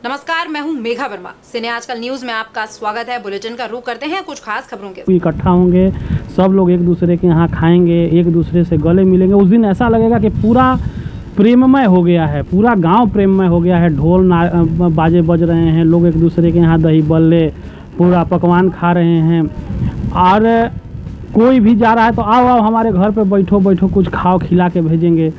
नमस्कार, मैं हूं मेघा वर्मा। सिने आजकल न्यूज में आपका स्वागत है। बुलेटिन का रुख करते हैं कुछ खास खबरों के। इकट्ठा होंगे, सब लोग एक दूसरे के यहाँ खाएंगे, एक दूसरे से गले मिलेंगे। उस दिन ऐसा लगेगा कि पूरा प्रेममय हो गया है, पूरा गांव प्रेममय हो गया है। ढोल बाजे बज रहे हैं, लोग एक दूसरे के यहाँ दही बल्ले पूरा पकवान खा रहे हैं। और कोई भी जा रहा है तो आओ आओ हमारे घर पे बैठो बैठो, कुछ खाओ, खिला के भेजेंगे।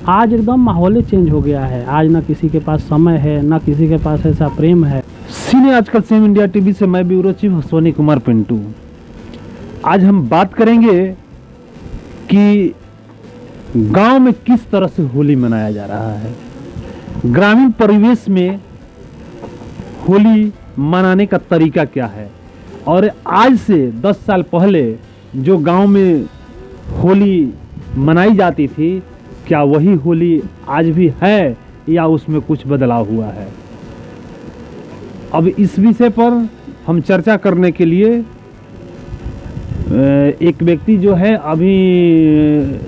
आज एकदम माहौल ही चेंज हो गया है। आज ना किसी के पास समय है, ना किसी के पास ऐसा प्रेम है। सीने आजकल सेम इंडिया टीवी से मैं ब्यूरो चीफ सोनी कुमार पिंटू। आज हम बात करेंगे कि गांव में किस तरह से होली मनाया जा रहा है। ग्रामीण परिवेश में होली मनाने का तरीका क्या है, और आज से 10 साल पहले जो गांव में होली मनाई जाती थी, क्या वही होली आज भी है या उसमें कुछ बदलाव हुआ है। अब इस विषय पर हम चर्चा करने के लिए एक व्यक्ति जो है अभी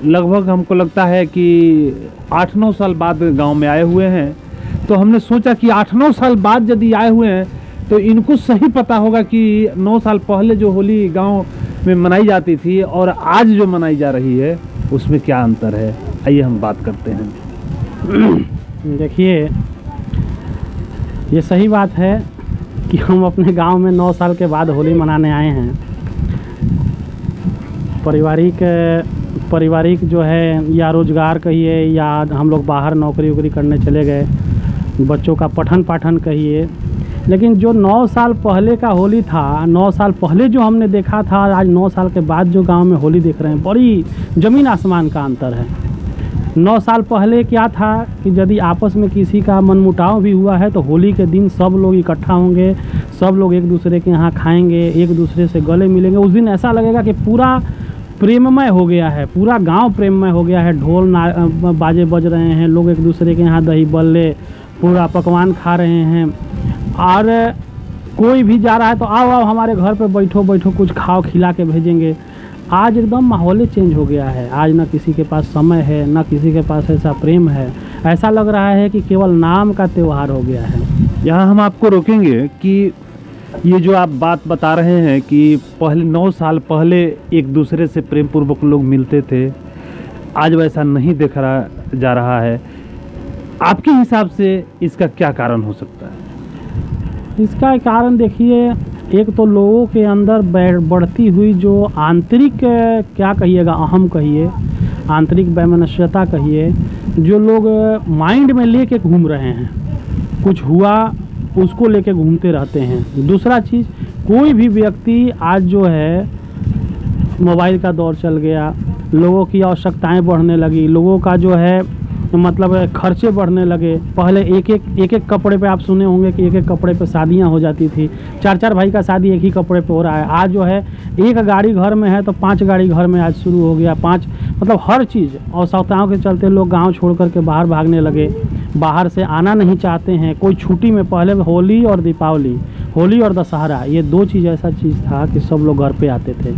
लगभग हमको लगता है कि 8-9 साल बाद गांव में आए हुए हैं। तो हमने सोचा कि 8-9 साल बाद यदि आए हुए हैं तो इनको सही पता होगा कि 9 साल पहले जो होली गांव में मनाई जाती थी और आज जो मनाई जा रही है उसमें क्या अंतर है। आइए हम बात करते हैं। देखिए, ये सही बात है कि हम अपने गांव में 9 साल के बाद होली मनाने आए हैं। पारिवारिक जो है, या रोज़गार कहिए, या हम लोग बाहर नौकरी वोकरी करने चले गए, बच्चों का पठन पाठन कहिए। लेकिन जो 9 साल पहले का होली था, 9 साल पहले जो हमने देखा था, आज 9 साल के बाद जो गांव में होली देख रहे हैं, बड़ी ज़मीन आसमान का अंतर है। 9 साल पहले क्या था कि यदि आपस में किसी का मनमुटाव भी हुआ है तो होली के दिन सब लोग इकट्ठा होंगे, सब लोग एक दूसरे के यहाँ खाएंगे, एक दूसरे से गले मिलेंगे। उस दिन ऐसा लगेगा कि पूरा प्रेममय हो गया है, पूरा गांव प्रेममय हो गया है। ढोल बाजे बज रहे हैं, लोग एक दूसरे के यहाँ दही बल्ले पूरा पकवान खा रहे हैं। और कोई भी जा रहा है तो आओ आओ हमारे घर पे बैठो बैठो, कुछ खाओ, खिला के भेजेंगे। आज एकदम माहौल ही चेंज हो गया है। आज ना किसी के पास समय है, ना किसी के पास ऐसा प्रेम है। ऐसा लग रहा है कि केवल नाम का त्यौहार हो गया है। यहाँ हम आपको रोकेंगे कि ये जो आप बात बता रहे हैं कि पहले 9 साल पहले एक दूसरे से प्रेम पूर्वक लोग मिलते थे, आज वैसा नहीं देखा जा रहा है। आपके हिसाब से इसका क्या कारण हो सकता है? इसका कारण देखिए, एक तो लोगों के अंदर बढ़ती हुई जो आंतरिक, क्या कहिएगा, अहम कहिए, आंतरिक वैमनस्यता कहिए, जो लोग माइंड में लेके घूम रहे हैं। कुछ हुआ उसको लेके घूमते रहते हैं। दूसरा चीज़, कोई भी व्यक्ति आज जो है, मोबाइल का दौर चल गया, लोगों की आवश्यकताएं बढ़ने लगी, लोगों का जो है मतलब खर्चे बढ़ने लगे। पहले एक एक कपड़े पे आप सुने होंगे कि एक एक कपड़े पे शादियां हो जाती थी। 4 भाई का शादी एक ही कपड़े पे हो रहा है। आज जो है एक गाड़ी घर में है तो 5 गाड़ी घर में आज शुरू हो गया। 5 मतलब हर चीज़ आवश्यकताओं के चलते लोग गांव छोड़ करके बाहर भागने लगे, बाहर से आना नहीं चाहते हैं। कोई छुट्टी में, पहले होली और दीपावली, होली और दशहरा, ये 2 चीज़ ऐसा चीज़ था कि सब लोग घर पे आते थे।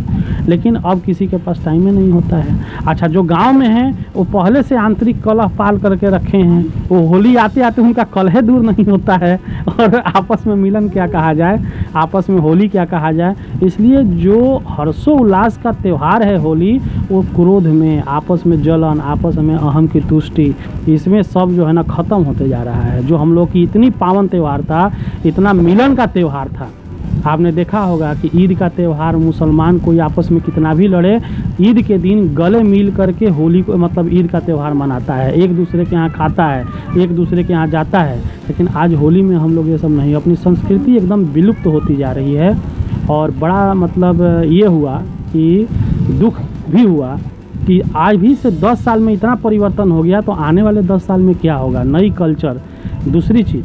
लेकिन अब किसी के पास टाइम ही नहीं होता है। अच्छा, जो गांव में है वो पहले से आंतरिक कलह पाल करके रखे हैं, वो होली आते आते उनका कलह दूर नहीं होता है। और आपस में मिलन क्या कहा जाए, आपस में होली क्या कहा जाए। इसलिए जो हर्षोल्लास का त्यौहार है होली, वो क्रोध में, आपस में जलन, आपस में अहम की तुष्टि, इसमें सब जो है ना ख़त्म होते जा रहा है। जो हम लोग की इतनी पावन त्यौहार था, इतना मिलन का त्यौहार था। आपने देखा होगा कि ईद का त्यौहार, मुसलमान कोई आपस में कितना भी लड़े, ईद के दिन गले मिल करके होली को, मतलब ईद का त्यौहार मनाता है, एक दूसरे के यहाँ खाता है, एक दूसरे के यहाँ जाता है। लेकिन आज होली में हम लोग ये सब नहीं, अपनी संस्कृति एकदम विलुप्त होती जा रही है। और बड़ा मतलब ये हुआ कि दुख भी हुआ कि आज भी से 10 साल में इतना परिवर्तन हो गया, तो आने वाले 10 साल में क्या होगा। नई कल्चर। दूसरी चीज़,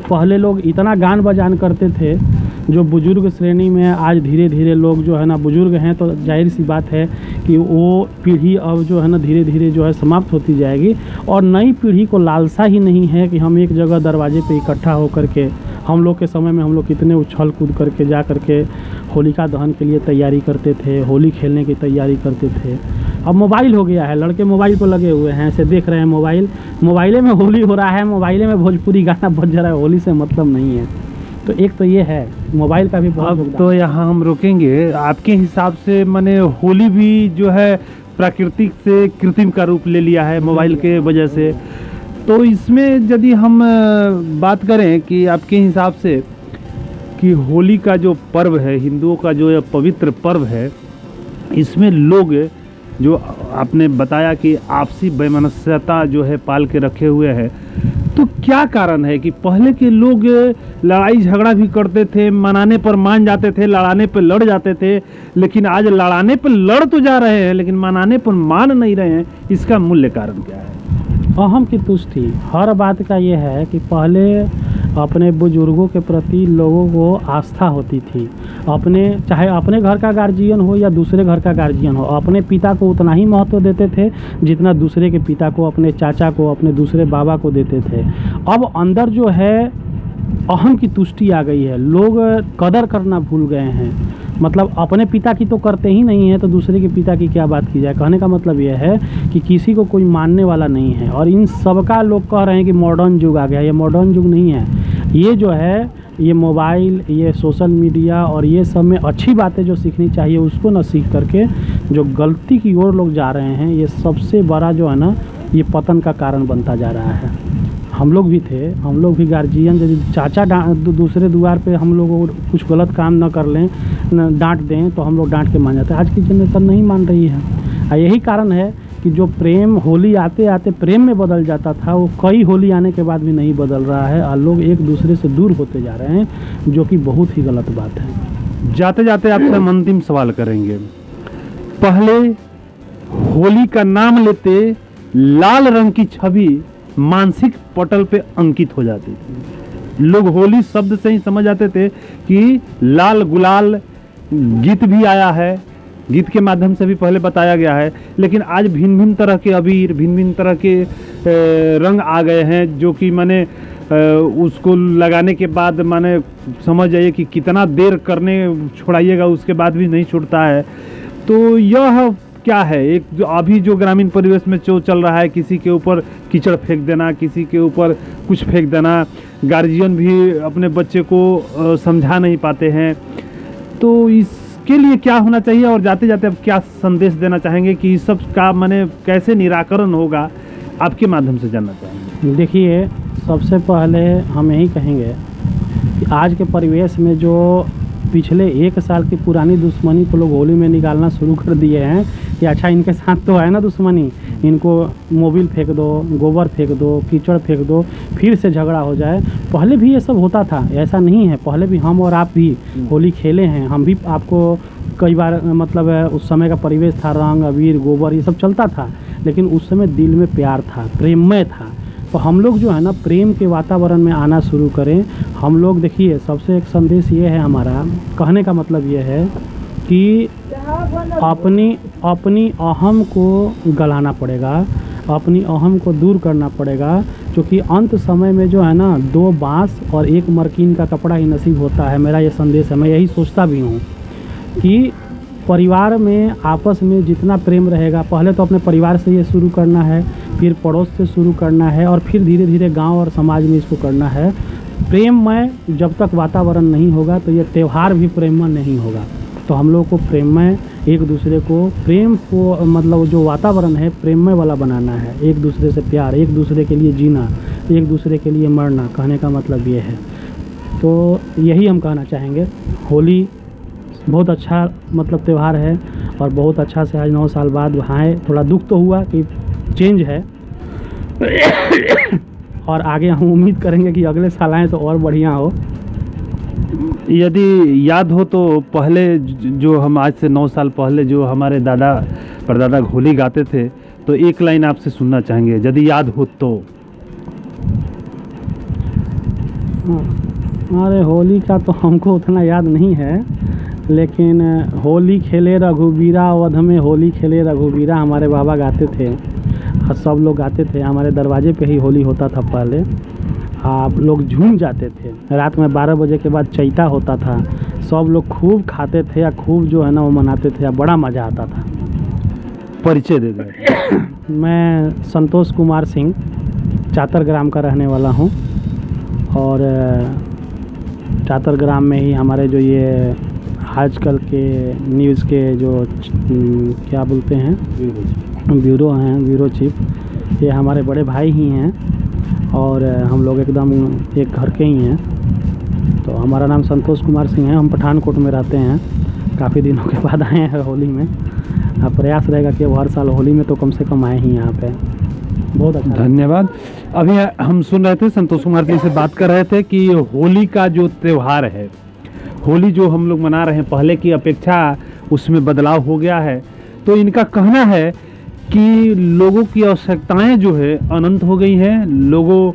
पहले लोग इतना गान बजान करते थे, जो बुजुर्ग श्रेणी में आज धीरे धीरे लोग जो है ना बुजुर्ग हैं, तो जाहिर सी बात है कि वो पीढ़ी अब जो है ना धीरे धीरे जो है समाप्त होती जाएगी। और नई पीढ़ी को लालसा ही नहीं है कि हम एक जगह दरवाजे पे इकट्ठा होकर के, हम लोग के समय में हम लोग कितने उछल कूद करके जा करके होलिका दहन के लिए तैयारी करते थे, होली खेलने की तैयारी करते थे। अब मोबाइल हो गया है, लड़के मोबाइल को लगे हुए हैं, ऐसे देख रहे हैं मोबाइले में होली हो रहा है, मोबाइले में भोजपुरी गाना बज रहा है, होली से मतलब नहीं है। तो एक तो ये है मोबाइल का भी बहुत अब योगदान तो यहाँ हम रोकेंगे। आपके हिसाब से माने होली भी जो है प्राकृतिक से कृत्रिम का रूप ले लिया है मोबाइल के वजह से। तो इसमें यदि हम बात करें कि आपके हिसाब से कि होली का जो पर्व है, हिंदुओं का जो यह पवित्र पर्व है, इसमें लोग जो आपने बताया कि आपसी वैमनस्यता जो है पाल के रखे हुए है, तो क्या कारण है कि पहले के लोग लड़ाई झगड़ा भी करते थे, मनाने पर मान जाते थे, लड़ाने पर लड़ जाते थे, लेकिन आज लड़ाने पर लड़ तो जा रहे हैं लेकिन मनाने पर मान नहीं रहे हैं। इसका मूल्य कारण क्या है? अहम की तुष्टि। हर बात का ये है कि पहले अपने बुजुर्गों के प्रति लोगों को आस्था होती थी, चाहे अपने घर का गार्जियन हो या दूसरे घर का गार्जियन हो, अपने पिता को उतना ही महत्व देते थे जितना दूसरे के पिता को, अपने चाचा को, अपने दूसरे बाबा को देते थे। अब अंदर जो है अहम की तुष्टि आ गई है, लोग कदर करना भूल गए हैं। मतलब अपने पिता की तो करते ही नहीं है तो दूसरे के पिता की क्या बात की जाए। कहने का मतलब यह है कि किसी को कोई मानने वाला नहीं है। और इन सबका लोग कह रहे हैं कि मॉडर्न युग आ गया। ये मॉडर्न युग नहीं है, ये जो है ये मोबाइल, ये सोशल मीडिया और ये सब में अच्छी बातें जो सीखनी चाहिए उसको ना सीख करके जो गलती की ओर लोग जा रहे हैं, ये सबसे बड़ा जो है ना ये पतन का कारण बनता जा रहा है। हम लोग भी थे, हम लोग भी गार्जियन, यदि चाचा दूसरे द्वार पे हम लोग कुछ गलत काम न कर लें, डांट दें तो हम लोग डांट के मान जाते हैं। आज की जनरेशन नहीं मान रही है। यही कारण है कि जो प्रेम होली आते आते प्रेम में बदल जाता था वो कई होली आने के बाद भी नहीं बदल रहा है और लोग एक दूसरे से दूर होते जा रहे हैं, जो कि बहुत ही गलत बात है। जाते जाते आपसे हम अंतिम सवाल करेंगे। पहले होली का नाम लेते लाल रंग की छवि मानसिक पटल पे अंकित हो जाती थी। लोग होली शब्द से ही समझ जाते थे कि लाल गुलाल। गीत भी आया है, गीत के माध्यम से भी पहले बताया गया है, लेकिन आज भिन्न भिन्न तरह के अबीर, भिन्न भिन्न तरह के रंग आ गए हैं, जो कि माने उसको लगाने के बाद माने समझ जाइए कि कितना देर करने छुड़ाइएगा उसके बाद भी नहीं छूटता है। तो यह क्या है? एक जो अभी जो ग्रामीण परिवेश में जो चल रहा है, किसी के ऊपर कीचड़ फेंक देना, किसी के ऊपर कुछ फेंक देना, गार्जियन भी अपने बच्चे को समझा नहीं पाते हैं। तो इसके लिए क्या होना चाहिए और जाते जाते अब क्या संदेश देना चाहेंगे कि इस सब का माने कैसे निराकरण होगा, आपके माध्यम से जानना चाहेंगे। देखिए, सबसे पहले हम यही कहेंगे कि आज के परिवेश में जो पिछले 1 साल की पुरानी दुश्मनी को लोग होली में निकालना शुरू कर दिए हैं कि अच्छा इनके साथ तो है ना दुश्मनी, इनको मोबिल फेंक दो, गोबर फेंक दो, कीचड़ फेंक दो, फिर से झगड़ा हो जाए। पहले भी ये सब होता था, ऐसा नहीं है। पहले भी हम और आप भी होली खेले हैं, हम भी आपको कई बार मतलब उस समय का परिवेश था, रंग अबीर गोबर ये सब चलता था, लेकिन उस समय दिल में प्यार था, प्रेममय था। तो हम लोग जो है ना प्रेम के वातावरण में आना शुरू करें। हम लोग देखिए, सबसे एक संदेश ये है हमारा, कहने का मतलब ये है कि अपनी अहम को गलाना पड़ेगा, अपनी अहम को दूर करना पड़ेगा, क्योंकि अंत समय में जो है ना 2 बांस और 1 मरकीन का कपड़ा ही नसीब होता है। मेरा ये संदेश है, मैं यही सोचता भी हूँ कि परिवार में आपस में जितना प्रेम रहेगा, पहले तो अपने परिवार से ये शुरू करना है, फिर पड़ोस से शुरू करना है और फिर धीरे धीरे गांव और समाज में इसको करना है। प्रेममय जब तक वातावरण नहीं होगा तो ये त्यौहार भी प्रेममय नहीं होगा। तो हम लोग को प्रेममय, एक दूसरे को प्रेम को मतलब जो वातावरण है प्रेममय वाला बनाना है। एक दूसरे से प्यार, एक दूसरे के लिए जीना, एक दूसरे के लिए मरना, कहने का मतलब ये है। तो यही हम कहना चाहेंगे। होली बहुत अच्छा मतलब त्यौहार है और बहुत अच्छा से आज 9 साल बाद वहाँ है। थोड़ा दुख तो हुआ कि चेंज है और आगे हम उम्मीद करेंगे कि अगले साल आएँ तो और बढ़िया हो। यदि याद हो तो पहले जो हम आज से 9 साल पहले जो हमारे दादा परदादा होली गाते थे, तो एक लाइन आपसे सुनना चाहेंगे यदि याद हो तो। अरे होली का तो हमको उतना याद नहीं है, लेकिन होली खेले रघुबीरा, अवध में होली खेले रघुबीरा हमारे बाबा गाते थे और सब लोग गाते थे। हमारे दरवाजे पे ही होली होता था पहले, आप लोग झूम जाते थे। रात में 12 बजे के बाद चैता होता था, सब लोग खूब खाते थे या खूब जो है ना वो मनाते थे, बड़ा मज़ा आता था। परिचय दे दें। मैं संतोष कुमार सिंह चातर ग्राम का रहने वाला हूँ और चातर ग्राम में ही हमारे जो ये आजकल के न्यूज़ के जो क्या बोलते हैं ब्यूरो हैं, ब्यूरो चीफ, ये हमारे बड़े भाई ही हैं और हम लोग एकदम एक घर के ही हैं। तो हमारा नाम संतोष कुमार सिंह है, हम पठानकोट में रहते हैं, काफ़ी दिनों के बाद आए हैं होली में। अब प्रयास रहेगा कि हर साल होली में तो कम से कम आए ही यहाँ पे। बहुत अच्छा, धन्यवाद। अभी हम सुन रहे थे, संतोष कुमार जी से बात कर रहे थे कि होली का जो त्यौहार है, होली जो हम लोग मना रहे हैं पहले की अपेक्षा उसमें बदलाव हो गया है। तो इनका कहना है कि लोगों की आवश्यकताएं जो है अनंत हो गई हैं। लोगों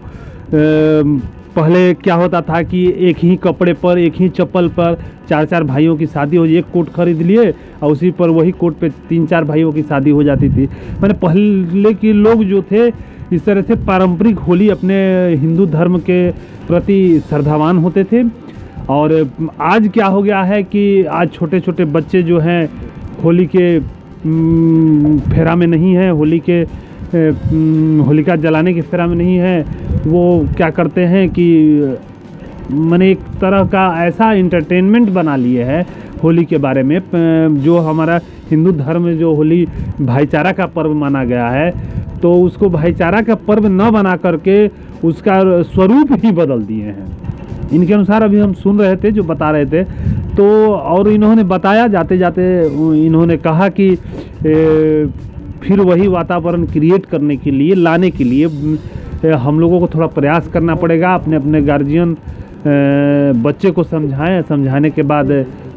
पहले क्या होता था कि एक ही कपड़े पर, एक ही चप्पल पर 4-4 भाइयों की शादी हो, एक कोट खरीद लिए और उसी पर वही कोट पे 3-4 भाइयों की शादी हो जाती थी। मैंने पहले के लोग जो थे इस तरह से पारंपरिक होली अपने हिंदू धर्म के प्रति श्रद्धावान होते थे। और आज क्या हो गया है कि आज छोटे छोटे बच्चे जो हैं होली के फेरा में नहीं है, होलिका जलाने के फेरा में नहीं है। वो क्या करते हैं कि मैंने एक तरह का ऐसा एंटरटेनमेंट बना लिए है होली के बारे में। जो हमारा हिंदू धर्म में जो होली भाईचारा का पर्व माना गया है, तो उसको भाईचारा का पर्व न बना करके उसका स्वरूप ही बदल दिए हैं। इनके अनुसार अभी हम सुन रहे थे, जो बता रहे थे, तो और इन्होंने बताया जाते जाते इन्होंने कहा कि फिर वही वातावरण क्रिएट करने के लिए, लाने के लिए हम लोगों को थोड़ा प्रयास करना पड़ेगा। अपने अपने गार्जियन बच्चे को समझाएं, समझाने के बाद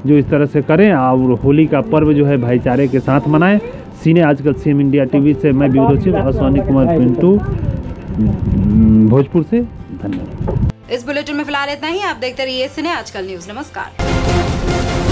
जो इस तरह से करें और होली का पर्व जो है भाईचारे के साथ मनाएं। सीने आजकल सीएम इंडिया टीवी से मैं ब्यूरो चीफ अश्वनी कुमार पिंटू, भोजपुर से। धन्यवाद। इस बुलेटिन में फिलहाल इतना ही। आप देखते रहिए सीने आजकल न्यूज़। नमस्कार।